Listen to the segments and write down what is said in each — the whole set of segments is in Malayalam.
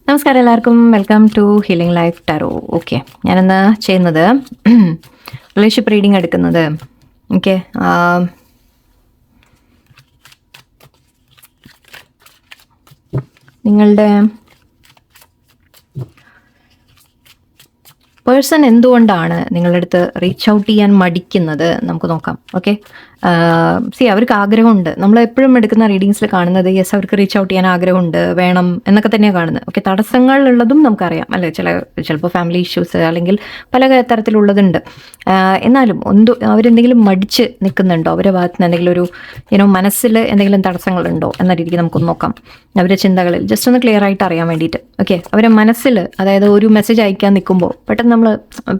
നമസ്കാരം എല്ലാവർക്കും, welcome to healing life tarot. Okay, ഞാനിന്ന് ചെയ്യുന്നത് റിലേഷൻഷിപ്പ് റീഡിംഗ് എടുക്കുന്നത്. ഓക്കെ, നിങ്ങളുടെ പേഴ്സൺ എന്തുകൊണ്ടാണ് നിങ്ങളുടെ അടുത്ത് റീച്ച് ഔട്ട് ചെയ്യാൻ മടിക്കുന്നത് നമുക്ക് നോക്കാം. ഓക്കെ, അവർക്ക് ആഗ്രഹമുണ്ട്. നമ്മൾ എപ്പോഴും എടുക്കുന്ന റീഡിങ്സിൽ കാണുന്നത് യെസ്, അവർക്ക് റീച്ച് ഔട്ട് ചെയ്യാൻ ആഗ്രഹമുണ്ട്, വേണം എന്നൊക്കെ തന്നെയാണ് കാണുന്നത്. ഓക്കെ, തടസ്സങ്ങളുള്ളതും നമുക്കറിയാം അല്ലേ. ചിലപ്പോൾ ഫാമിലി ഇഷ്യൂസ് അല്ലെങ്കിൽ പല തരത്തിലുള്ളതുണ്ട്. എന്നാലും അവരെന്തെങ്കിലും മടിച്ച് നിൽക്കുന്നുണ്ടോ, അവരുടെ ഭാഗത്ത് നിന്ന് എന്തെങ്കിലും ഒരു മനസ്സിൽ എന്തെങ്കിലും തടസ്സങ്ങളുണ്ടോ എന്ന രീതിക്ക് നമുക്കൊന്ന് നോക്കാം. അവരുടെ ചിന്തകളിൽ ജസ്റ്റ് ഒന്ന് ക്ലിയർ ആയിട്ട് അറിയാൻ വേണ്ടിയിട്ട്. ഓക്കെ, അവരുടെ മനസ്സിൽ, അതായത് ഒരു മെസ്സേജ് അയക്കാൻ നിൽക്കുമ്പോൾ പെട്ടെന്ന് നമ്മൾ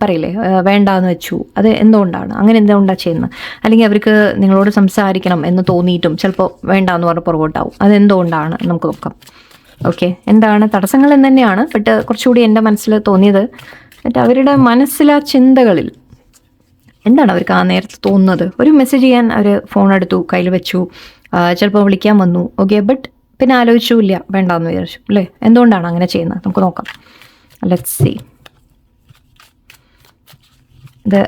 പറയില്ലേ വേണ്ടാന്ന് വെച്ചു, അത് എന്തുകൊണ്ടാണ്, അങ്ങനെ എന്തുകൊണ്ടാണ് ചെയ്യുന്നത്? അല്ലെങ്കിൽ അവർക്ക് നിങ്ങളോട് സംസാരിക്കണം എന്ന് തോന്നിയിട്ടും ചിലപ്പോൾ വേണ്ടാന്ന് പറഞ്ഞ് പുറകോട്ടാവും. അതെന്തുകൊണ്ടാണ് നമുക്ക് നോക്കാം. ഓക്കെ, എന്താണ് തടസ്സങ്ങൾ എന്ന് തന്നെയാണ്. ബട്ട് കുറച്ചുകൂടി എൻ്റെ മനസ്സിൽ തോന്നിയത് അവരുടെ മനസ്സിലെ ചിന്തകളിൽ എന്താണ് അവർക്ക് ആ നേരത്ത് തോന്നുന്നത്. ഒരു മെസ്സേജ് ചെയ്യാൻ അവർ ഫോൺ എടുത്തു, കയ്യിൽ വെച്ചു, ചിലപ്പോൾ വിളിക്കാൻ വന്നു. ഓക്കെ, ബട്ട് പിന്നെ ആലോചിച്ചു ഇല്ല, വേണ്ടാന്ന് വിചാരിച്ചു അല്ലേ. എന്തുകൊണ്ടാണ് അങ്ങനെ ചെയ്യുന്നത് നമുക്ക് നോക്കാം. Let's see.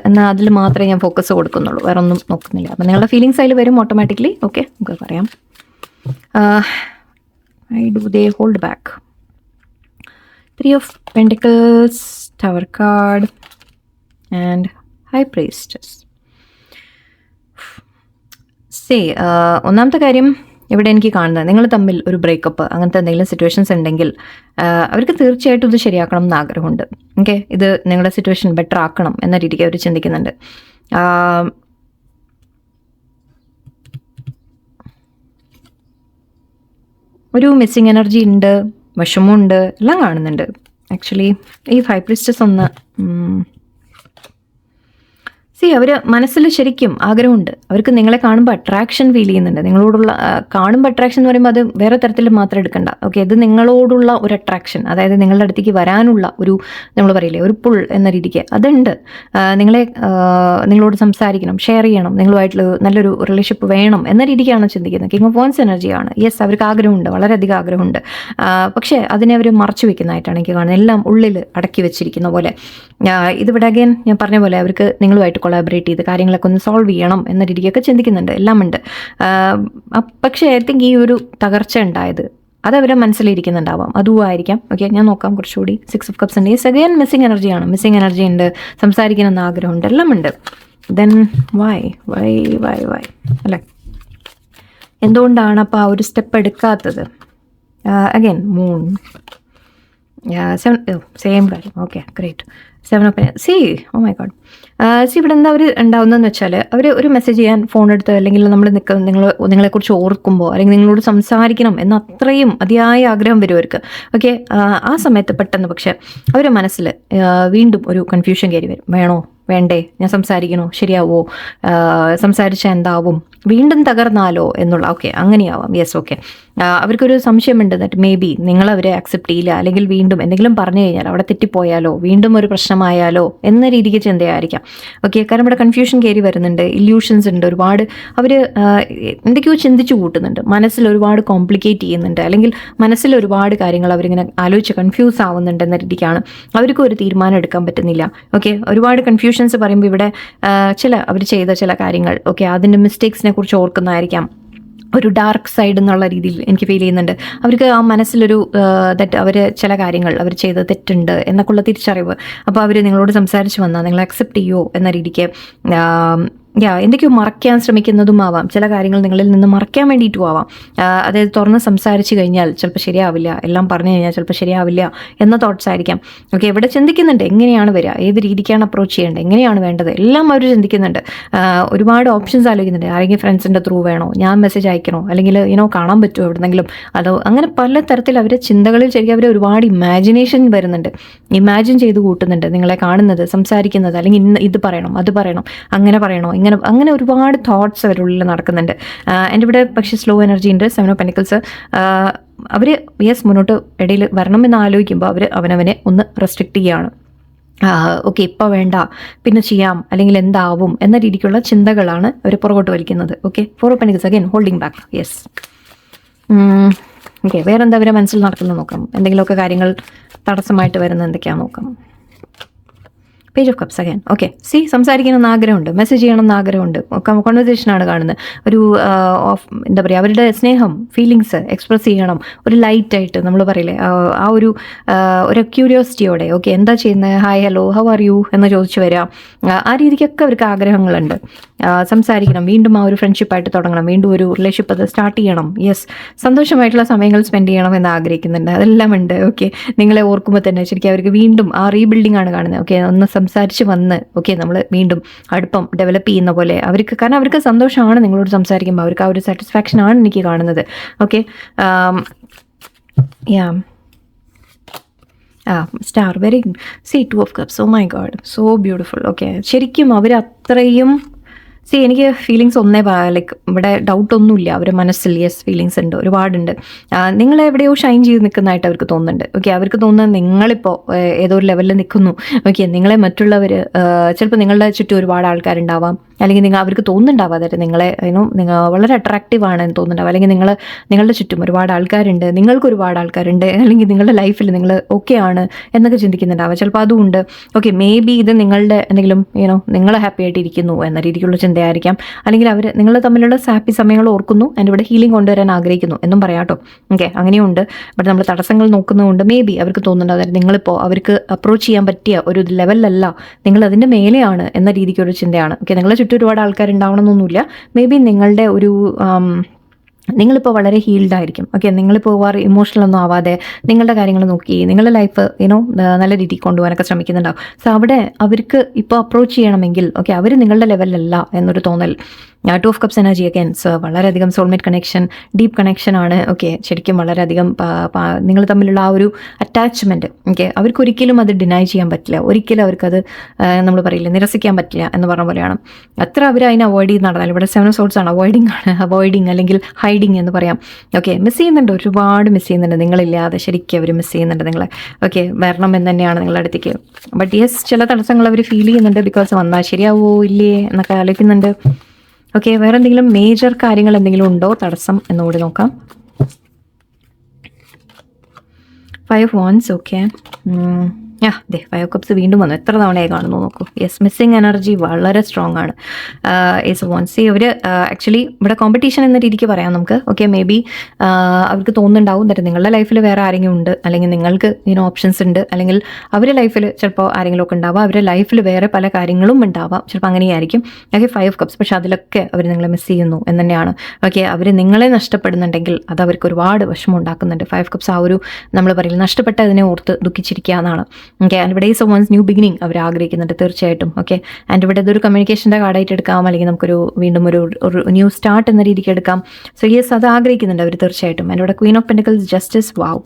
എന്നാൽ അതിൽ മാത്രമേ ഞാൻ ഫോക്കസ് കൊടുക്കുന്നുള്ളൂ, വേറെ ഒന്നും നോക്കുന്നില്ല. അപ്പം നിങ്ങളുടെ ഫീലിങ്സ് അതിൽ വരും ഓട്ടോമാറ്റിക്കലി. ഓക്കെ, നമുക്ക് പറയാം. I do they hold back. 3 of Pentacles, Tower card and High Priestess. ഒന്നാമത്തെ കാര്യം ഇവിടെ എനിക്ക് കാണുന്നത്, നിങ്ങൾ തമ്മിൽ ഒരു ബ്രേക്കപ്പ് അങ്ങനത്തെ എന്തെങ്കിലും സിറ്റുവേഷൻസ് ഉണ്ടെങ്കിൽ അവർക്ക് തീർച്ചയായിട്ടും ഇത് ശരിയാക്കണം എന്ന് ആഗ്രഹമുണ്ട്. ഓക്കെ, ഇത് നിങ്ങളുടെ സിറ്റുവേഷൻ ബെറ്റർ ആക്കണം എന്ന രീതിക്ക് അവർ ചിന്തിക്കുന്നുണ്ട്. ഒരു മിസ്സിങ് എനർജി ഉണ്ട്, വിഷമമുണ്ട്, എല്ലാം കാണുന്നുണ്ട്. ആക്ച്വലി ഈ 5 Priestess ഒന്ന് അവർ മനസ്സിൽ ശരിക്കും ആഗ്രഹമുണ്ട്. അവർക്ക് നിങ്ങളെ കാണുമ്പോൾ അട്രാക്ഷൻ ഫീൽ ചെയ്യുന്നുണ്ട്. നിങ്ങളോടുള്ള കാണുമ്പോൾ അട്രാക്ഷൻ എന്ന് പറയുമ്പോൾ അത് വേറെ തരത്തിൽ മാത്രം എടുക്കണ്ട. ഓക്കെ, ഇത് നിങ്ങളോടുള്ള ഒരു അട്രാക്ഷൻ, അതായത് നിങ്ങളുടെ അടുത്തേക്ക് വരാനുള്ള ഒരു, നമ്മൾ പറയില്ലേ ഒരു പുൾ എന്ന രീതിക്ക് അതുണ്ട്. നിങ്ങളോട് സംസാരിക്കണം, ഷെയർ ചെയ്യണം, നിങ്ങളുമായിട്ടുള്ള നല്ലൊരു റിലേഷൻഷിപ്പ് വേണം എന്ന രീതിക്കാണ് ചിന്തിക്കുന്നത്. കിങ് ഓഫ് വാൻസ് എനർജിയാണ്. യെസ്, അവർക്ക് ആഗ്രഹമുണ്ട്, വളരെയധികം ആഗ്രഹമുണ്ട്. പക്ഷേ അതിനെ അവർ മറച്ചു വെക്കുന്നതായിട്ടാണ് എനിക്ക് കാണുന്നത്, എല്ലാം ഉള്ളിൽ അടക്കി വെച്ചിരിക്കുന്ന പോലെ. ഇതിവിടെ അഗൈൻ ഞാൻ പറഞ്ഞ പോലെ അവർക്ക് നിങ്ങളുമായിട്ട് കൊളാബറേറ്റ് ചെയ്ത് കാര്യങ്ങളൊക്കെ ഒന്ന് സോൾവ് ചെയ്യണം എന്ന രീതിക്കൊക്കെ ചിന്തിക്കുന്നുണ്ട്, എല്ലാം ഉണ്ട്. പക്ഷേ ഐ തിങ്ക് ഈ ഒരു തകർച്ച ഉണ്ടായത് അതവരെ മനസ്സിലിരിക്കുന്നുണ്ടാവാം, അതും ആയിരിക്കാം. ഓക്കെ, ഞാൻ നോക്കാം കുറച്ചുകൂടി. 6 of Cups ഉണ്ട്. ഈ അഗൈൻ മിസ്സിങ് എനർജിയാണ്. മിസ്സിങ് എനർജി ഉണ്ട്, സംസാരിക്കണമെന്ന് ആഗ്രഹമുണ്ട്, എല്ലാം ഉണ്ട്. ദെൻ വൈ അല്ലേ, എന്തുകൊണ്ടാണ് അപ്പോൾ ആ ഒരു സ്റ്റെപ്പ് എടുക്കാത്തത്? അഗൈൻ മൂൺ, സെയിം കാര്യം. Okay, great. 7 of Pentacles. Oh my god. ഇവിടെ എന്താ അവർ ഉണ്ടാവുന്നതെന്ന് വെച്ചാൽ അവർ ഒരു മെസ്സേജ് ചെയ്യാൻ ഫോൺ എടുത്ത്, അല്ലെങ്കിൽ നമ്മൾ നിങ്ങളെക്കുറിച്ച് ഓർക്കുമ്പോൾ, അല്ലെങ്കിൽ നിങ്ങളോട് സംസാരിക്കണം എന്ന അത്രയും അതിയായ ആഗ്രഹം വരും അവർക്ക്. ഓക്കെ, ആ സമയത്ത് പെട്ടെന്ന് പക്ഷെ അവരുടെ മനസ്സിൽ വീണ്ടും ഒരു കൺഫ്യൂഷൻ കയറി വരും. വേണോ വേണ്ടേ, ഞാൻ സംസാരിക്കണോ, ശരിയാവോ, സംസാരിച്ചാൽ എന്താവും, വീണ്ടും തകർന്നാലോ എന്നുള്ള. ഓക്കെ, അങ്ങനെയാവാം. യെസ്, ഓക്കെ, അവർക്കൊരു സംശയമുണ്ട് ദാറ്റ് മേ ബി നിങ്ങളവരെ അക്സെപ്റ്റ് ചെയ്യില്ല, അല്ലെങ്കിൽ വീണ്ടും എന്തെങ്കിലും പറഞ്ഞു കഴിഞ്ഞാൽ അവിടെ തെറ്റിപ്പോയാലോ, വീണ്ടും ഒരു പ്രശ്നമായാലോ എന്ന രീതിക്ക് ചിന്തയായിരിക്കാം. ഓക്കെ, കാരണം ഇവിടെ കൺഫ്യൂഷൻ കയറി വരുന്നുണ്ട്, ഇല്യൂഷൻസ് ഉണ്ട് ഒരുപാട്. അവർ എന്തൊക്കെയോ ചിന്തിച്ചു കൂട്ടുന്നുണ്ട്, മനസ്സിൽ ഒരുപാട് കോംപ്ലിക്കേറ്റ് ചെയ്യുന്നുണ്ട്, അല്ലെങ്കിൽ മനസ്സിൽ ഒരുപാട് കാര്യങ്ങൾ അവരിങ്ങനെ ആലോചിച്ച് കൺഫ്യൂസ് ആവുന്നുണ്ട് എന്ന രീതിക്കാണ്. അവർക്കും ഒരു തീരുമാനം എടുക്കാൻ പറ്റുന്നില്ല. ഓക്കെ, ഒരുപാട് കൺഫ്യൂഷൻസ് പറയുമ്പോൾ ഇവിടെ അവർ ചെയ്ത ചില കാര്യങ്ങൾ, ഓക്കെ, അതിൻ്റെ മിസ്റ്റേക്സിനെ കുറിച്ച് ഓർക്കുന്നതായിരിക്കാം. ഒരു ഡാർക്ക് സൈഡ് എന്നുള്ള രീതിയിൽ എനിക്ക് ഫീൽ ചെയ്യുന്നുണ്ട്. അവർക്ക് ആ മനസ്സിലൊരു അവർ ചില കാര്യങ്ങൾ അവർ ചെയ്ത് തെറ്റുണ്ട് എന്നൊക്കെയുള്ള തിരിച്ചറിവ്. അപ്പോൾ അവർ നിങ്ങളോട് സംസാരിച്ച് വന്നാൽ നിങ്ങൾ അക്സെപ്റ്റ് ചെയ്യുമോ എന്ന രീതിക്ക് എന്തൊക്കെയോ മറയ്ക്കാൻ ശ്രമിക്കുന്നതും ആവാം. ചില കാര്യങ്ങൾ നിങ്ങളിൽ നിന്ന് മറയ്ക്കാൻ വേണ്ടിയിട്ടും ആവാം. അതായത് തുറന്ന് സംസാരിച്ച് കഴിഞ്ഞാൽ ചിലപ്പോൾ ശരിയാവില്ല, എല്ലാം പറഞ്ഞു കഴിഞ്ഞാൽ ചിലപ്പോൾ ശരിയാവില്ല എന്ന തോട്ട്സ് ആയിരിക്കാം. ഓക്കെ, ഇവിടെ ചിന്തിക്കുന്നുണ്ട് എങ്ങനെയാണ് വരിക, ഏത് രീതിക്കാണ് അപ്രോച്ച് ചെയ്യേണ്ടത്, എങ്ങനെയാണ് വേണ്ടത്, എല്ലാം അവർ ചിന്തിക്കുന്നുണ്ട്. ഒരുപാട് ഓപ്ഷൻസ് ആലോചിക്കുന്നുണ്ട്. ആരെങ്കിലും ഫ്രണ്ട്സിൻ്റെ ത്രൂ വേണോ, ഞാൻ മെസ്സേജ് അയക്കണോ, അല്ലെങ്കിൽ കാണാൻ പറ്റുമോ എവിടെന്നെങ്കിലും, അതോ അങ്ങനെ പല തരത്തിൽ അവരുടെ ചിന്തകളിൽ ശരിക്കും അവർ ഒരുപാട് ഇമാജിനേഷൻ വരുന്നുണ്ട്, ഇമാജിൻ ചെയ്ത് കൂട്ടുന്നുണ്ട്. നിങ്ങളെ കാണുന്നത്, സംസാരിക്കുന്നത്, അല്ലെങ്കിൽ ഇന്ന് ഇത് പറയണം, അത് പറയണം, അങ്ങനെ പറയണോ, അങ്ങനെ ഒരുപാട് തോട്ട്സ് അവരുള്ളിൽ നടക്കുന്നുണ്ട്. എൻ്റെ ഇവിടെ പക്ഷേ സ്ലോ എനർജി ഉണ്ട്. 7 of Pentacles. അവർ യെസ് മുന്നോട്ട് ഇടയിൽ വരണമെന്ന് ആലോചിക്കുമ്പോൾ അവർ അവനവനെ ഒന്ന് റെസ്ട്രിക്റ്റ് ചെയ്യുകയാണ്. ഓക്കെ ഇപ്പോൾ വേണ്ട, പിന്നെ ചെയ്യാം, അല്ലെങ്കിൽ എന്താവും എന്ന രീതിക്കുള്ള ചിന്തകളാണ് അവർ പുറകോട്ട് വലിക്കുന്നത്. Okay, 4 of pentacles again holding back. Yes. Okay, വേറെന്താ അവരെ മനസ്സിൽ നടക്കുന്നത് നോക്കാം. എന്തെങ്കിലുമൊക്കെ കാര്യങ്ങൾ തടസ്സമായിട്ട് വരുന്ന എന്തൊക്കെയാണെന്ന് നോക്കാം. Page of cups again. Okay, സംസാരിക്കണമെന്ന് ആഗ്രഹമുണ്ട്, മെസ്സേജ് ചെയ്യണമെന്ന് ആഗ്രഹമുണ്ട്, കോൺവെർസേഷനാണ് കാണുന്നത്. ഒരു എന്താ പറയുക, അവരുടെ സ്നേഹം, ഫീലിങ്സ് എക്സ്പ്രസ് ചെയ്യണം, ഒരു ലൈറ്റായിട്ട് നമ്മൾ പറയില്ലേ, ഒരു ക്യൂരിയോസിറ്റിയോടെ. ഓക്കെ, എന്താ ചെയ്യുന്നത്, hi hello how are you എന്ന് ചോദിച്ചു വരാം. ആ രീതിക്കൊക്കെ അവർക്ക് ആഗ്രഹങ്ങളുണ്ട്. സംസാരിക്കണം, വീണ്ടും ആ ഒരു ഫ്രണ്ട്ഷിപ്പായിട്ട് തുടങ്ങണം, വീണ്ടും ഒരു റിലേഷൻഷിപ്പ് അത് സ്റ്റാർട്ട് ചെയ്യണം. യെസ്, സന്തോഷമായിട്ടുള്ള സമയങ്ങൾ സ്പെൻഡ് ചെയ്യണം എന്ന് ആഗ്രഹിക്കുന്നുണ്ട്. അതെല്ലാം ഉണ്ട്. ഓക്കെ, നിങ്ങളെ ഓർക്കുമ്പോൾ തന്നെ ശരിക്കും അവർക്ക് വീണ്ടും ആ റീബിൽഡിംഗ് ആണ് കാണുന്നത്. ഓക്കെ, ഒന്ന് സംസാരിച്ച് വന്ന് ഓക്കെ നമ്മൾ വീണ്ടും അടുപ്പം ഡെവലപ്പ് ചെയ്യുന്ന പോലെ അവർക്ക്, കാരണം അവർക്ക് സന്തോഷമാണ് നിങ്ങളോട് സംസാരിക്കുമ്പോൾ, അവർക്ക് ആ ഒരു സാറ്റിസ്ഫാക്ഷൻ ആണ് എനിക്ക് കാണുന്നത്. ഓക്കെ, യാ സ്റ്റാർ, വെരി സി 2 of cups. Oh my god, so beautiful. Okay, ശരിക്കും അവർ അത്രയും എനിക്ക് ഫീലിങ്സ് ലൈക്ക് ഇവിടെ ഡൗട്ടൊന്നുമില്ല അവരുടെ മനസ്സിൽ. യെസ്, ഫീലിങ്സ് ഉണ്ട്, ഒരുപാടുണ്ട്. നിങ്ങളെവിടെയോ ഷൈൻ ചെയ്ത് നിൽക്കുന്നതായിട്ട് അവർക്ക് തോന്നുന്നുണ്ട്. ഓക്കെ, അവർക്ക് തോന്നുന്നത് നിങ്ങളിപ്പോൾ ഏതോ ഒരു ലെവലിൽ നിൽക്കുന്നു. ഓക്കെ, നിങ്ങളെ മറ്റുള്ളവർ ചിലപ്പോൾ നിങ്ങളുടെ ചുറ്റും ഒരുപാട് ആൾക്കാരുണ്ടാവാം, അല്ലെങ്കിൽ അവർക്ക് തോന്നുന്നുണ്ടാവാം അതായത് നിങ്ങളെ നിങ്ങൾ വളരെ അട്രാക്റ്റീവ് ആണ് എന്ന് തോന്നുന്നുണ്ടാവും, അല്ലെങ്കിൽ നിങ്ങളുടെ ചുറ്റും ഒരുപാട് ആൾക്കാരുണ്ട്, നിങ്ങൾക്ക് ഒരുപാട് ആൾക്കാരുണ്ട്, അല്ലെങ്കിൽ നിങ്ങളുടെ ലൈഫിൽ നിങ്ങൾ ഓക്കെ ആണ് എന്നൊക്കെ ചിന്തിക്കുന്നുണ്ടാവാം. ചിലപ്പോൾ അതുകൊണ്ട് ഓക്കെ, മേ ബി ഇത് നിങ്ങളുടെ എന്തെങ്കിലും നിങ്ങൾ ഹാപ്പി ആയിട്ടിരിക്കുന്നു എന്ന രീതിക്കുള്ള ചിന്തയായിരിക്കാം, അല്ലെങ്കിൽ നിങ്ങൾ തമ്മിലുള്ള ഹാപ്പി സമയങ്ങൾ ഓർക്കുന്നു ആൻഡ് ഇവിടെ ഹീലിംഗ് കൊണ്ടുവരാൻ ആഗ്രഹിക്കുന്നു എന്നും പറയാട്ടോ. ഓക്കെ, അങ്ങനെയുണ്ട്. ബട്ട് നമ്മൾ തടസ്സങ്ങൾ നോക്കുന്നതുകൊണ്ട് മേ ബി അവർക്ക് തോന്നുന്നുണ്ട് അതായത് നിങ്ങളിപ്പോൾ അവർക്ക് അപ്രോച്ച് ചെയ്യാൻ പറ്റിയ ഒരു ലെവലിലല്ല, നിങ്ങൾ അതിൻ്റെ മേലെയാണ് എന്ന രീതിക്കൊരു ചിന്തയാണ്. ഓക്കെ, നിങ്ങളെ ചുറ്റും ഒരുപാട് ആൾക്കാരുണ്ടാവണമെന്നൊന്നുമില്ല. മേ ബി നിങ്ങളുടെ നിങ്ങളിപ്പോൾ വളരെ ഹീൽഡ് ആയിരിക്കും. ഓക്കെ, നിങ്ങളിപ്പോൾ ഇമോഷണൽ ഒന്നും ആവാതെ നിങ്ങളുടെ കാര്യങ്ങൾ നോക്കി നിങ്ങളുടെ ലൈഫ് നല്ല രീതിയിൽ കൊണ്ടുപോകാനൊക്കെ ശ്രമിക്കുന്നുണ്ടാവും. സോ അവിടെ അവർക്ക് ഇപ്പോൾ അപ്രോച്ച് ചെയ്യണമെങ്കിൽ ഓക്കെ അവർ നിങ്ങളുടെ ലെവലിലല്ല എന്നൊരു തോന്നൽ. 2 of cups energy again. So വളരെയധികം സോൾമേറ്റ് കണക്ഷൻ, ഡീപ്പ് കണക്ഷൻ ആണ്. ഓക്കെ, ശരിക്കും വളരെയധികം നിങ്ങൾ തമ്മിലുള്ള ആ ഒരു അറ്റാച്ച്മെൻറ്റ് ഓക്കെ അവർക്കൊരിക്കലും അത് ഡിനൈ ചെയ്യാൻ പറ്റില്ല, ഒരിക്കലും അവർക്കത് നമ്മൾ പറയില്ല നിരസിക്കാൻ പറ്റില്ല എന്ന് പറഞ്ഞ പോലെയാണ്. അത്ര അവർ അതിനെ അവോയ്ഡ് ചെയ്ത് നടന്നാൽ, ഇവിടെ 7 ഓഫ് സോർട്സ് ആണ്, അവോയ്ഡിങ് അല്ലെങ്കിൽ ഹൈഡിങ് എന്ന് പറയാം. ഓക്കെ, മിസ് ചെയ്യുന്നുണ്ട്, ഒരുപാട് മിസ് ചെയ്യുന്നുണ്ട് നിങ്ങളില്ലാതെ. ശരിക്കും അവർ മിസ് ചെയ്യുന്നുണ്ട് നിങ്ങളെ. ഓക്കെ, വരണം എന്ന് തന്നെയാണ് നിങ്ങളുടെ അടുത്തേക്ക്. ബട്ട് യെസ്, ചില തടസ്സങ്ങൾ അവർ ഫീൽ ചെയ്യുന്നുണ്ട്. ബിക്കോസ് വന്നാൽ ശരിയാവോ ഇല്ലേ എന്നൊക്കെ ആലോചിക്കുന്നുണ്ട്. ഓക്കെ, വേറെ എന്തെങ്കിലും മേജർ കാര്യങ്ങൾ എന്തെങ്കിലും ഉണ്ടോ തടസ്സം എന്നുകൂടി നോക്കാം. 5 of wands. Okay, 5 of cups വീണ്ടും വന്നു. എത്ര തവണയായി കാണുന്നു നോക്കൂ. യെസ്, മിസ്സിങ് എനർജി വളരെ സ്ട്രോങ് ആണ്. Ace of wands. അവർ ആക്ച്വലി ഇവിടെ കോമ്പറ്റീഷൻ എന്ന രീതിക്ക് പറയാം നമുക്ക്. ഓക്കെ, മേ ബി അവർക്ക് തോന്നുന്നുണ്ടാവും തരും നിങ്ങളുടെ ലൈഫിൽ വേറെ ആരെങ്കിലും ഉണ്ട്, അല്ലെങ്കിൽ നിങ്ങൾക്ക് ഓപ്ഷൻസ് ഉണ്ട്, അല്ലെങ്കിൽ അവരുടെ ലൈഫിൽ ചിലപ്പോൾ ആരെങ്കിലും ഒക്കെ ഉണ്ടാവാം, അവരുടെ ലൈഫിൽ വേറെ പല കാര്യങ്ങളും ഉണ്ടാവാം, ചിലപ്പോൾ അങ്ങനെയായിരിക്കും. Okay, 5 of cups. പക്ഷെ അതിലൊക്കെ അവർ നിങ്ങളെ മിസ് ചെയ്യുന്നു എന്ന് തന്നെയാണ്. ഓക്കെ, അവർ നിങ്ങളെ നഷ്ടപ്പെടുന്നുണ്ടെങ്കിൽ അത് അവർക്ക് ഒരുപാട് വിഷമം ഉണ്ടാക്കുന്നുണ്ട്. 5 കപ്സ് ആ ഒരു നമ്മൾ പറയില്ല നഷ്ടപ്പെട്ടതിനെ ഓർത്ത് ദുഃഖിച്ചിരിക്കുക എന്നാണ്. ഓക്കെ, ആൻഡ് ഇവിടെ ഈസ് വൺസ് ന്യൂ ബിഗിനിങ് അവർ ആഗ്രഹിക്കുന്നുണ്ട് തീർച്ചയായിട്ടും. ഓക്കെ, ആൻഡ് ഇവിടെ ഇതൊരു കമ്മ്യൂണിക്കേഷൻ്റെ കാർഡായിട്ട് എടുക്കാം, അല്ലെങ്കിൽ നമുക്കൊരു വീണ്ടും ഒരു ന്യൂ സ്റ്റാർട്ട് എന്ന രീതിക്ക് എടുക്കാം. സോ യെസ്, അത് ആഗ്രഹിക്കുന്നുണ്ട് അവർ തീർച്ചയായിട്ടും. ആൻഡ് ഇവിടെ ക്വീൻ ഓഫ് പെന്റിക്കിൾസ്, ജസ്റ്റിസ്. വാവ്,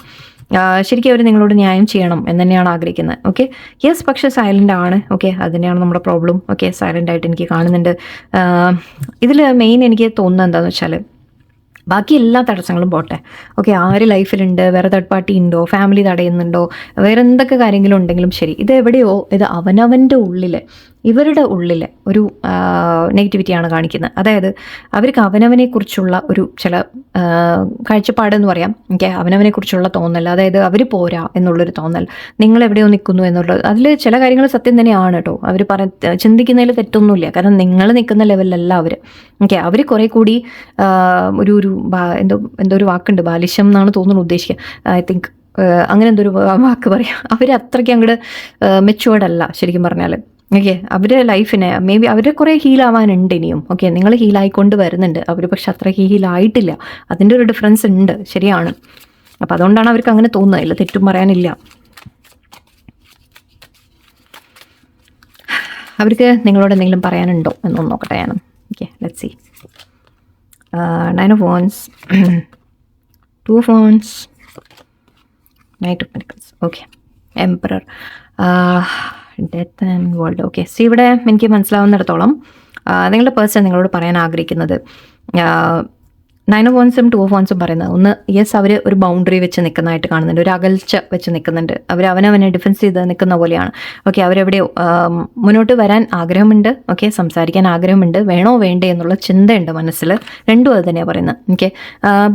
ശരിക്കും അവർ നിങ്ങളോട് ന്യായം ചെയ്യണം എന്ന് തന്നെയാണ് ആഗ്രഹിക്കുന്നത്. ഓക്കെ, യെസ്, പക്ഷേ സൈലൻ്റ് ആണ്. ഓക്കെ, അത് തന്നെയാണ് നമ്മുടെ പ്രോബ്ലം. ഓക്കെ, സൈലൻ്റ് ആയിട്ട് എനിക്ക് കാണുന്നുണ്ട്. ഇതിൽ മെയിൻ എനിക്ക് തോന്നുന്നത് എന്താണെന്ന് വെച്ചാൽ ബാക്കി എല്ലാ തടസ്സങ്ങളും പോട്ടെ. ഓക്കെ, ആര് ലൈഫിലുണ്ട്, വേറെ തേർഡ് പാർട്ടി ഉണ്ടോ, ഫാമിലി തടയുന്നുണ്ടോ, വേറെ എന്തൊക്കെ കാര്യങ്ങളും ഉണ്ടെങ്കിലും ശരി, ഇത് എവിടെയോ ഇത് അവനവൻ്റെ ഉള്ളിൽ, ഇവരുടെ ഉള്ളിൽ ഒരു നെഗറ്റിവിറ്റിയാണ് കാണിക്കുന്നത്. അതായത് അവർക്ക് അവനവനെക്കുറിച്ചുള്ള ഒരു ചില കാഴ്ചപ്പാടെന്ന് പറയാം. ഓക്കെ, അവനവനെക്കുറിച്ചുള്ള തോന്നൽ, അതായത് അവർ പോരാ എന്നുള്ളൊരു തോന്നൽ, നിങ്ങളെവിടെയോ നിൽക്കുന്നു എന്നുള്ളത്. അതിൽ ചില കാര്യങ്ങൾ സത്യം തന്നെയാണ് കേട്ടോ. അവർ ചിന്തിക്കുന്നതിൽ തെറ്റൊന്നുമില്ല, കാരണം നിങ്ങൾ നിൽക്കുന്ന ലെവലിലല്ല അവർ. ഓക്കെ, അവർ കുറേ കൂടി എന്തോ ഒരു വാക്കുണ്ട്, ബാലിശം എന്നാണ് തോന്നുന്നു ഉദ്ദേശിക്കുക. ഐ തിങ്ക് അങ്ങനെ എന്തോ ഒരു വാക്ക് പറയാം. അവർ അത്രയ്ക്ക് അങ്ങോട്ട് മെച്ചുവേർഡ് അല്ല ശരിക്കും പറഞ്ഞാൽ. ഓക്കെ, അവരുടെ ലൈഫിനെ മേ ബി അവർ കുറേ ഹീലാവാനുണ്ട് ഇനിയും. ഓക്കെ, നിങ്ങൾ ഹീലായിക്കൊണ്ട് വരുന്നുണ്ട്, അവർ പക്ഷെ അത്ര ഹീലായിട്ടില്ല. അതിൻ്റെ ഒരു ഡിഫറൻസ് ഉണ്ട്, ശരിയാണ്. അപ്പം അതുകൊണ്ടാണ് അവർക്ക് അങ്ങനെ തോന്നുന്നത്, ഇല്ല തെറ്റും പറയാനില്ല. അവർക്ക് നിങ്ങളോട് എന്തെങ്കിലും പറയാനുണ്ടോ എന്നൊന്ന് നോക്കട്ടെ ഞാൻ. Okay, let's see. 9 of wands, 2 of wands, Knight of Pentacles. Okay, emperor, death and world. Okay, so ഇവിടെ എനിക്ക് മനസ്സിലാവുന്നിടത്തോളം നിങ്ങളുടെ പേഴ്സൺ നിങ്ങളോട് പറയാൻ ആഗ്രഹിക്കുന്നത് 9 ഓഫ് വൺസും 2 ഓഫ് വൺസും പറയുന്നത് ഒന്ന്, യെസ് അവർ ഒരു ബൗണ്ടറി വെച്ച് നിൽക്കുന്നതായിട്ട് കാണുന്നുണ്ട്, ഒരു അകൽച്ച വെച്ച് നിൽക്കുന്നുണ്ട്, അവർ അവനവനെ ഡിഫെൻസ് ചെയ്ത് നിൽക്കുന്ന പോലെയാണ്. ഓക്കെ, അവരെവിടെയോ മുന്നോട്ട് വരാൻ ആഗ്രഹമുണ്ട്, ഓക്കെ, സംസാരിക്കാൻ ആഗ്രഹമുണ്ട്, വേണോ വേണ്ടേ എന്നുള്ള ചിന്തയുണ്ട് മനസ്സിൽ, രണ്ടും അത് തന്നെയാണ് പറയുന്നത്. ഓക്കെ,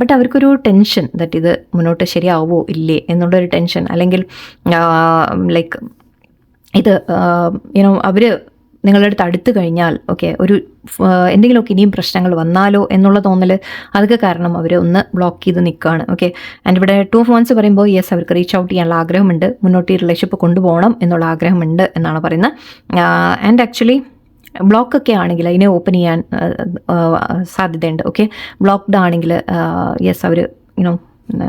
ബട്ട് അവർക്കൊരു ടെൻഷൻ ദറ്റ് ഇത് മുന്നോട്ട് ശരിയാവോ ഇല്ലേ എന്നുള്ളൊരു ടെൻഷൻ, അല്ലെങ്കിൽ ലൈക്ക് ഇത് അവർ നിങ്ങളുടെ അടുത്ത് അടുത്ത് കഴിഞ്ഞാൽ ഓക്കെ ഒരു എന്തെങ്കിലുമൊക്കെ ഇനിയും പ്രശ്നങ്ങൾ വന്നാലോ എന്നുള്ള തോന്നൽ, അതൊക്കെ കാരണം അവർ ഒന്ന് ബ്ലോക്ക് ചെയ്ത് നിൽക്കുകയാണ്. ഓക്കെ, ആൻഡ് ഇവിടെ 2 ഓഫ് വൺസ് പറയുമ്പോൾ യെസ് അവർക്ക് റീച്ച് ഔട്ട് ചെയ്യാനുള്ള ആഗ്രഹമുണ്ട്, മുന്നോട്ട് ഈ റിലേഷൻഷിപ്പ് കൊണ്ടുപോകണം എന്നുള്ള ആഗ്രഹമുണ്ട് എന്നാണ് പറയുന്നത്. ആൻഡ് ആക്ച്വലി ബ്ലോക്കൊക്കെ ആണെങ്കിൽ അതിനെ ഓപ്പൺ ചെയ്യാൻ സാധ്യതയുണ്ട്. ഓക്കെ, ബ്ലോക്ക്ഡ് ആണെങ്കിൽ യെസ് അവർ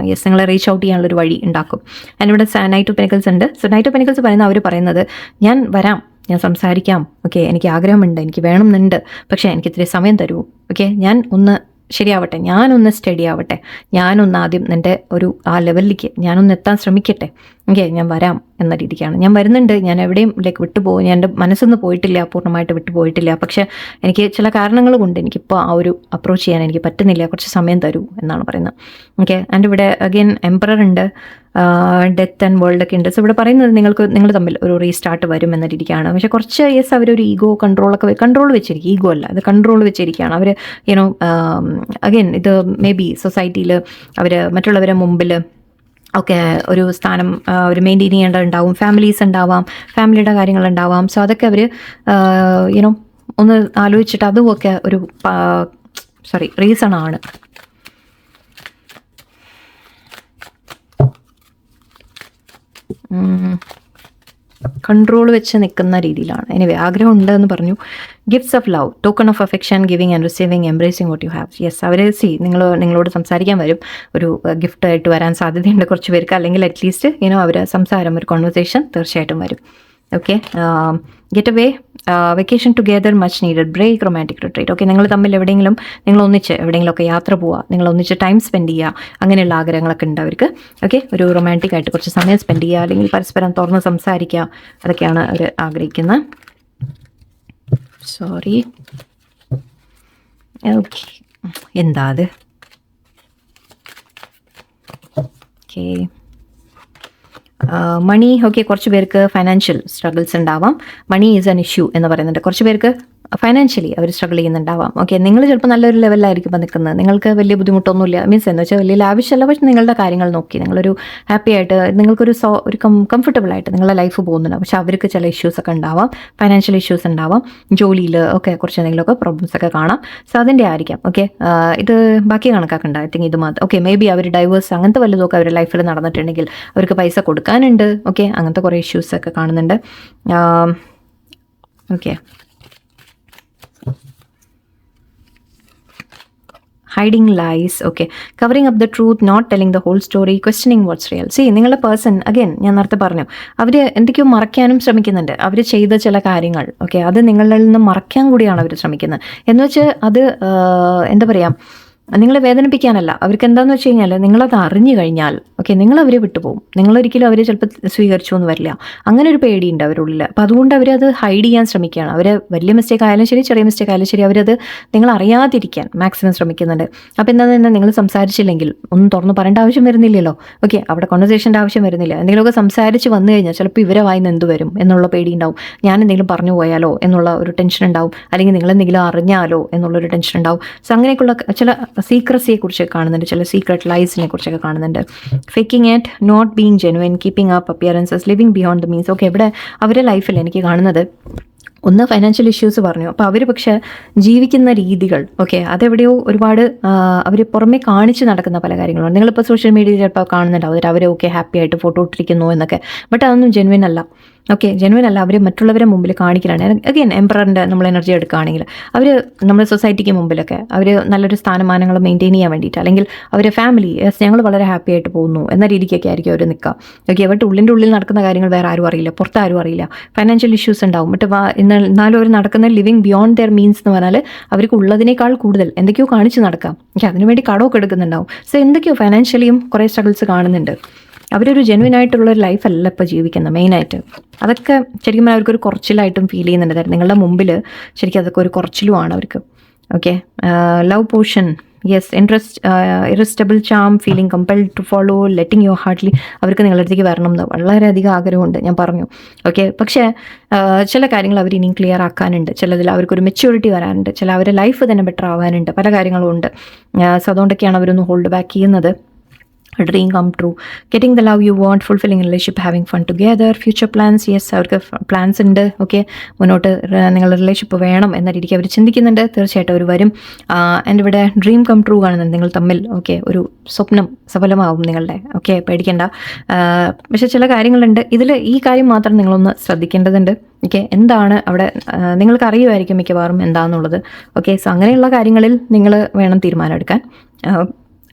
യെസ് നിങ്ങളെ റീച്ച് ഔട്ട് ചെയ്യാനുള്ളൊരു വഴി ഉണ്ടാക്കും. ആൻഡ് ഇവിടെ നൈറ്റ് ഓഫ് പെനിക്കൽസ് ഉണ്ട്. സോ നൈറ്റ് ഓഫ് പെനിക്കൽസ് പറയുന്നത് അവർ പറയുന്നത് ഞാൻ വരാം, ഞാൻ സംസാരിക്കാം, ഓക്കെ, എനിക്ക് ആഗ്രഹമുണ്ട്, എനിക്ക് വേണമെന്നുണ്ട്, പക്ഷേ എനിക്ക് ഇത്തിരി സമയം തരൂ, ഓക്കെ, ഞാൻ ഒന്ന് ശരിയാവട്ടെ, ഞാനൊന്ന് സ്റ്റഡി ആവട്ടെ, ഞാനൊന്ന് ആദ്യം എൻ്റെ ഒരു ആ ലെവലിലേക്ക് ഞാനൊന്ന് എത്താൻ ശ്രമിക്കട്ടെ, ഓക്കെ, ഞാൻ വരാം എന്ന രീതിക്കാണ്. ഞാൻ വരുന്നുണ്ട്, ഞാൻ എവിടെയും ലൈക്ക് വിട്ടുപോകും, ഞാൻ എൻ്റെ മനസ്സൊന്നും പോയിട്ടില്ല, പൂർണ്ണമായിട്ട് വിട്ടുപോയിട്ടില്ല, പക്ഷേ എനിക്ക് ചില കാരണങ്ങൾ കൊണ്ട് എനിക്കിപ്പോൾ ആ ഒരു അപ്രോച്ച് ചെയ്യാൻ എനിക്ക് പറ്റുന്നില്ല, കുറച്ച് സമയം തരൂ എന്നാണ് പറയുന്നത്. ഓക്കെ, ആൻഡ് ഇവിടെ അഗെയിൻ എംപറർ ഉണ്ട്, ഡെത്ത് ആൻഡ് വേൾഡ് ഒക്കെ ഉണ്ട്. സോ ഇവിടെ പറയുന്നത് നിങ്ങൾ തമ്മിൽ ഒരു റീസ്റ്റാർട്ട് വരും എന്ന രീതിക്കാണ്. പക്ഷേ കുറച്ച് യെസ് അവരൊരു ഈഗോ കൺട്രോൾ വെച്ചിരിക്കും, ഈഗോ അല്ല അത് കൺട്രോൾ വെച്ചിരിക്കുകയാണ് അവർ. അഗെയിൻ ഇത് മേ ബി സൊസൈറ്റിയിൽ അവർ മറ്റുള്ളവരെ മുമ്പിൽ ഒക്കെ ഒരു സ്ഥാനം അവർ മെയിൻറ്റെയിൻ ചെയ്യേണ്ടതുണ്ടാവും, ഫാമിലീസ് ഉണ്ടാവാം, ഫാമിലിയുടെ കാര്യങ്ങളുണ്ടാവാം. സോ അതൊക്കെ അവർ ഒന്ന് ആലോചിച്ചിട്ട് അതുമൊക്കെ ഒരു റീസൺ ആണ്. കൺട്രോൾ വെച്ച് നിൽക്കുന്ന രീതിയിലാണ്. എനിവേ ആഗ്രഹം ഉണ്ട് എന്ന് പറഞ്ഞു. Gifts of love, token of affection, giving and receiving, embracing what you have. Yes അവർ നിങ്ങളോട് സംസാരിക്കാൻ വരും, ഒരു ഗിഫ്റ്റ് ആയിട്ട് വരാൻ സാധ്യതയുണ്ട് കുറച്ച് പേർക്ക്, അല്ലെങ്കിൽ അറ്റ്ലീസ്റ്റ് അവർ സംസാരം, ഒരു കോൺവെർസേഷൻ തീർച്ചയായിട്ടും വരും. Okay, get away, vacation together, much needed break, romantic retreat. Okay, നിങ്ങൾ തമ്മിൽ എവിടെയെങ്കിലും നിങ്ങൾ ഒന്നിച്ച് എവിടെയെങ്കിലുമൊക്കെ യാത്ര പോവുക, നിങ്ങൾ ഒന്നിച്ച് ടൈം സ്പെൻഡ് ചെയ്യുക, അങ്ങനെയുള്ള ആഗ്രഹങ്ങളൊക്കെ ഉണ്ട് അവർക്ക്. ഓക്കെ, ഒരു റൊമാൻറ്റിക് ആയിട്ട് കുറച്ച് സമയം സ്പെൻഡ് ചെയ്യുക, അല്ലെങ്കിൽ പരസ്പരം തുറന്ന് സംസാരിക്കുക, അതൊക്കെയാണ് അവർ ആഗ്രഹിക്കുന്നത്. സോറി, ഓക്കെ, എന്താ അത്? ഓക്കെ, മണി. ഓക്കെ, കുറച്ച് പേർക്ക് ഫൈനാൻഷ്യൽ സ്ട്രഗിൾസ് ഉണ്ടാവാം. മണി ഈസ് ആൻ ഇഷ്യൂ എന്ന് പറയുന്നുണ്ട്. കുറച്ച് പേർക്ക് ഫൈനാൻഷ്യലി അവർ സ്ട്രഗിൾ ചെയ്യുന്നുണ്ടാവാം. ഓക്കെ, നിങ്ങൾ ചിലപ്പോൾ നല്ലൊരു ലെവലിലായിരിക്കും ഇപ്പോൾ നിൽക്കുന്നത്, നിങ്ങൾക്ക് വലിയ ബുദ്ധിമുട്ടൊന്നുമില്ല, മീൻസ് എന്ന് വെച്ചാൽ വലിയ ലാവിഷല്ല, പക്ഷേ നിങ്ങളുടെ കാര്യങ്ങൾ നോക്കി നിങ്ങളൊരു ഹാപ്പി ആയിട്ട് നിങ്ങൾക്കൊരു കംഫർട്ടബിൾ ആയിട്ട് നിങ്ങളുടെ ലൈഫ് പോകുന്നുണ്ടാവും. പക്ഷേ അവർക്ക് ചില ഇഷ്യൂസ് ഒക്കെ ഉണ്ടാവാം, ഫൈനാൻഷ്യൽ ഇഷ്യൂസ് ഉണ്ടാവാം, ജോലിയിൽ ഒക്കെ കുറച്ച് എന്തെങ്കിലുമൊക്കെ പ്രോബ്ലംസ് ഒക്കെ കാണാം. സോ അതിൻ്റെ ആയിരിക്കാം. ഓക്കെ, ഇത് ബാക്കി കണക്കാക്കണ്ട, ഐ തിങ്ക് ഇത് മാത്രം. ഓക്കെ, മേ ബി അവർ ഡൈവേഴ്സ് അങ്ങനത്തെ വല്ലതൊക്കെ അവരുടെ ലൈഫിൽ നടന്നിട്ടുണ്ടെങ്കിൽ അവർക്ക് പൈസ കൊടുക്കാനുണ്ട്. ഓക്കെ, അങ്ങനത്തെ കുറേ ഇഷ്യൂസ് ഒക്കെ കാണുന്നുണ്ട്. Okay, hiding lies, okay, covering up the truth, not telling the whole story, questioning what's real. See, നിങ്ങളുടെ പേഴ്സൺ അഗെയിൻ ഞാൻ നേരത്തെ പറഞ്ഞു, അവർ എന്തൊക്കെയോ മറയ്ക്കാനും ശ്രമിക്കുന്നുണ്ട്, അവർ ചെയ്ത ചില കാര്യങ്ങൾ. ഓക്കെ, അത് നിങ്ങളിൽ നിന്ന് മറയ്ക്കാൻ കൂടിയാണ് അവർ ശ്രമിക്കുന്നത്. എന്ന് വെച്ചാൽ അത് എന്താ പറയുക, നിങ്ങളെ വേദനിപ്പിക്കാനല്ല. അവർക്ക് എന്താണെന്ന് വെച്ച് കഴിഞ്ഞാൽ നിങ്ങളത് അറിഞ്ഞു കഴിഞ്ഞാൽ ഓക്കെ നിങ്ങളവരെ വിട്ടുപോകും, നിങ്ങളൊരിക്കലും അവരെ ചിലപ്പോൾ സ്വീകരിച്ചു എന്ന് വരില്ല. അങ്ങനെ ഒരു പേടിയുണ്ട് അവരുള്ളിൽ. അപ്പോൾ അതുകൊണ്ട് അവരത് ഹൈഡ് ചെയ്യാൻ ശ്രമിക്കുകയാണ്. അവർ വലിയ മിസ്റ്റേക്ക് ആയാലും ശരി, ചെറിയ മിസ്റ്റേക്ക് ആയാലും ശരി, അവരത് നിങ്ങൾ അറിയാതിരിക്കാൻ മാക്സിമം ശ്രമിക്കുന്നുണ്ട്. അപ്പോൾ എന്താണെന്ന് തന്നെ നിങ്ങൾ സംസാരിച്ചില്ലെങ്കിൽ ഒന്നും തുറന്ന് പറയേണ്ട ആവശ്യം വരുന്നില്ലല്ലോ. ഓക്കെ, അവിടെ കോൺവെർസേഷൻ്റെ ആവശ്യം വരുന്നില്ല. എന്തെങ്കിലുമൊക്കെ സംസാരിച്ച് വന്നു കഴിഞ്ഞാൽ ചിലപ്പോൾ ഇവരെ വായിന്ന് എന്ത് വരും എന്നുള്ള പേടി ഉണ്ടാവും. ഞാൻ എന്തെങ്കിലും പറഞ്ഞു പോയാലോ എന്നുള്ള ഒരു ടെൻഷൻ ഉണ്ടാവും, അല്ലെങ്കിൽ നിങ്ങളെന്തെങ്കിലും അറിഞ്ഞാലോ എന്നുള്ളൊരു ടെൻഷൻ ഉണ്ടാവും. സോ അങ്ങനെയൊക്കെയുള്ള ചില സീക്രസിയെ കുറിച്ചൊക്കെ കാണുന്നുണ്ട്, ചില സീക്രട്ട് ലൈസിനെ കുറിച്ചൊക്കെ കാണുന്നുണ്ട്. Faking it, not being genuine, keeping up appearances, living beyond the means. Okay, ഇവിടെ അവരുടെ ലൈഫിൽ എനിക്ക് കാണുന്നത് ഒന്ന് ഫൈനാൻഷ്യൽ ഇഷ്യൂസ് പറഞ്ഞു. അപ്പോൾ അവർ പക്ഷേ ജീവിക്കുന്ന രീതികൾ ഓക്കെ അതെവിടെയോ ഒരുപാട് അവർ പുറമെ കാണിച്ച് നടക്കുന്ന പല കാര്യങ്ങളുണ്ട്. നിങ്ങളിപ്പോൾ സോഷ്യൽ മീഡിയയിൽ ചിലപ്പോൾ കാണുന്നുണ്ടാവും അവർ ഓക്കെ ഹാപ്പി ആയിട്ട് ഫോട്ടോ ഇട്ടിരിക്കുന്നു എന്നൊക്കെ. ബട്ട് അതൊന്നും ജെനുവിൻ അല്ല. ഓക്കെ, ജെനുവിൻ അല്ല. അവർ മറ്റുള്ളവരെ മുമ്പിൽ കാണിക്കലാണ്. അഗെയിൻ എംപററിൻ്റെ നമ്മൾ എനർജി എടുക്കുകയാണെങ്കിൽ അവർ നമ്മുടെ സൊസൈറ്റിക്ക് മുമ്പിലൊക്കെ അവർ നല്ലൊരു സ്ഥാനമാനങ്ങൾ മെയിൻറ്റെയിൻ ചെയ്യാൻ വേണ്ടിയിട്ട്, അല്ലെങ്കിൽ അവരെ ഫാമിലി ഞങ്ങൾ വളരെ ഹാപ്പി ആയിട്ട് പോകുന്നു എന്ന രീതിക്കൊക്കെ ആയിരിക്കും അവർ നിൽക്കുക. ഓക്കെ, അവരുടെ ഉള്ളിൽ നടക്കുന്ന കാര്യങ്ങൾ വേറെ ആരും അറിയില്ല, പുറത്താരും അറിയില്ല. ഫൈനാൻഷ്യൽ ഇഷ്യൂസ് ഉണ്ടാവും. മറ്റ് എന്നാലും അവർ നടക്കുന്ന ലിവിങ് ബിയോണ്ട് ദെയർ മീൻസ് എന്ന് പറഞ്ഞാൽ അവർക്ക് ഉള്ളതിനേക്കാൾ കൂടുതൽ എന്തൊക്കെയോ കാണിച്ച് നടക്കാം. ഓക്കെ, അതിനുവേണ്ടി കടമൊക്കെ എടുക്കുന്നുണ്ടാവും. സോ എന്തൊക്കെയോ ഫൈനാൻഷ്യലിയും കുറേ സ്ട്രഗിൾസ് കാണുന്നുണ്ട്. അവരൊരു ജെനുവിൻ ആയിട്ടുള്ളൊരു ലൈഫല്ല ഇപ്പോൾ ജീവിക്കുന്നത് മെയിനായിട്ട്. അതൊക്കെ ശരിക്കും അവർക്കൊരു കുറച്ചിലായിട്ടും ഫീൽ ചെയ്യുന്നുണ്ട്. നിങ്ങളുടെ മുമ്പിൽ ശരിക്കും അതൊക്കെ ഒരു കുറച്ചിലുമാണ് അവർക്ക്. Okay, love potion, yes, interest, irresistible charm, feeling compelled to follow, letting your heart lead. അവർക്ക് നിങ്ങളുടെ അടുത്തേക്ക് വരണം എന്ന് വളരെയധികം ആഗ്രഹമുണ്ട്, ഞാൻ പറഞ്ഞു. ഓക്കെ, പക്ഷേ ചില കാര്യങ്ങൾ അവർ ഇനിയും ക്ലിയർ ആക്കാനുണ്ട്. ചിലതിൽ അവർക്കൊരു മെച്യൂരിറ്റി വരാനുണ്ട്. ചില അവരുടെ ലൈഫ് തന്നെ ബെറ്റർ ആവാനുണ്ട്. പല കാര്യങ്ങളും ഉണ്ട്. സോ അതുകൊണ്ടൊക്കെയാണ് അവരൊന്ന് ഹോൾഡ് ബാക്ക് ചെയ്യുന്നത്. Dream come true, getting the love you want, fulfilling relationship, having fun together, future plans. Yes, അവർക്ക് പ്ലാൻസ് ഉണ്ട്. ഓക്കെ, മുന്നോട്ട് നിങ്ങളുടെ റിലേഷൻഷിപ്പ് വേണം എന്ന രീതിക്ക് അവർ ചിന്തിക്കുന്നുണ്ട്. തീർച്ചയായിട്ടും അവർ വരും. എൻ്റെ ഇവിടെ ഡ്രീം കം ട്രൂ കാണുന്നുണ്ട് നിങ്ങൾ തമ്മിൽ. ഓക്കെ, ഒരു സ്വപ്നം സഫലമാവും നിങ്ങളുടെ. ഓക്കെ, പേടിക്കണ്ട. പക്ഷേ ചില കാര്യങ്ങളുണ്ട് ഇതിൽ. ഈ കാര്യം മാത്രം നിങ്ങളൊന്ന് ശ്രദ്ധിക്കേണ്ടതുണ്ട്. ഓക്കെ, എന്താണ് അവിടെ നിങ്ങൾക്ക് അറിയുമായിരിക്കും മിക്കവാറും എന്താണെന്നുള്ളത്. ഓക്കെ, സോ അങ്ങനെയുള്ള കാര്യങ്ങളിൽ നിങ്ങൾ വേണം തീരുമാനം എടുക്കാൻ.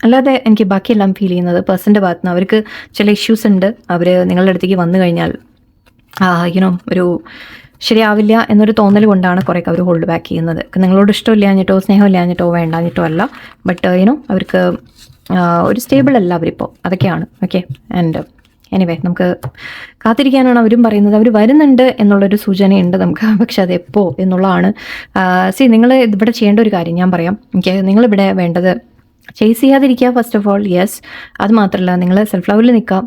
അല്ലാതെ എനിക്ക് ബാക്കിയെല്ലാം ഫീൽ ചെയ്യുന്നത് പേഴ്സൻ്റെ ഭാഗത്ത് നിന്ന് അവർക്ക് ചില ഇഷ്യൂസ് ഉണ്ട്. അവർ നിങ്ങളുടെ അടുത്തേക്ക് വന്നു കഴിഞ്ഞാൽ ഒരു ശരിയാവില്ല എന്നൊരു തോന്നൽ കൊണ്ടാണ് കുറേയൊക്കെ അവർ ഹോൾഡ് ബാക്ക് ചെയ്യുന്നത്. നിങ്ങളോട് ഇഷ്ടമില്ലാഞ്ഞിട്ടോ സ്നേഹമില്ലാഞ്ഞിട്ടോ വേണ്ടാഞ്ഞിട്ടോ അല്ല. ബട്ട് അവർക്ക് ഒരു സ്റ്റേബിൾ അല്ല അവരിപ്പോൾ. അതൊക്കെയാണ്. ഓക്കെ, ആൻഡ് എനിവേ നമുക്ക് കാത്തിരിക്കാനാണ് അവരും പറയുന്നത്. അവർ വരുന്നുണ്ട് എന്നുള്ളൊരു സൂചനയുണ്ട് നമുക്ക്. പക്ഷെ അത് എപ്പോൾ എന്നുള്ളതാണ്. നിങ്ങൾ ഇവിടെ ചെയ്യേണ്ട ഒരു കാര്യം ഞാൻ പറയാം. ഓക്കെ, നിങ്ങളിവിടെ വേണ്ടത് ചേസ് ചെയ്യാതിരിക്കുക ഫസ്റ്റ് ഓഫ് ഓൾ. യെസ്, അത് മാത്രമല്ല നിങ്ങൾ സെൽഫ് ലവിൽ നിൽക്കാം.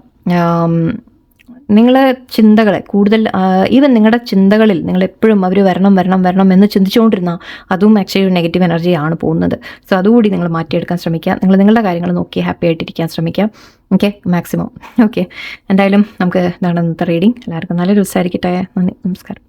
നിങ്ങളെ ചിന്തകളെ കൂടുതൽ, ഈവൻ നിങ്ങളുടെ ചിന്തകളിൽ നിങ്ങളെപ്പോഴും അവർ വരണം വരണം വരണം എന്ന് ചിന്തിച്ചുകൊണ്ടിരുന്നാൽ അതും ആക്ച്വലി ഒരു നെഗറ്റീവ് എനർജിയാണ് പോകുന്നത്. സോ അതുകൂടി നിങ്ങൾ മാറ്റിയെടുക്കാൻ ശ്രമിക്കുക. നിങ്ങൾ നിങ്ങളുടെ കാര്യങ്ങൾ നോക്കി ഹാപ്പി ആയിട്ടിരിക്കാൻ ശ്രമിക്കുക. Okay, maximum. ഓക്കെ, എന്തായാലും നമുക്ക് ഇതാണ് ഇന്നത്തെ റീഡിങ്. എല്ലാവർക്കും നല്ലൊരു ദിവസമായിരിക്കട്ടെ. നന്ദി, നമസ്കാരം.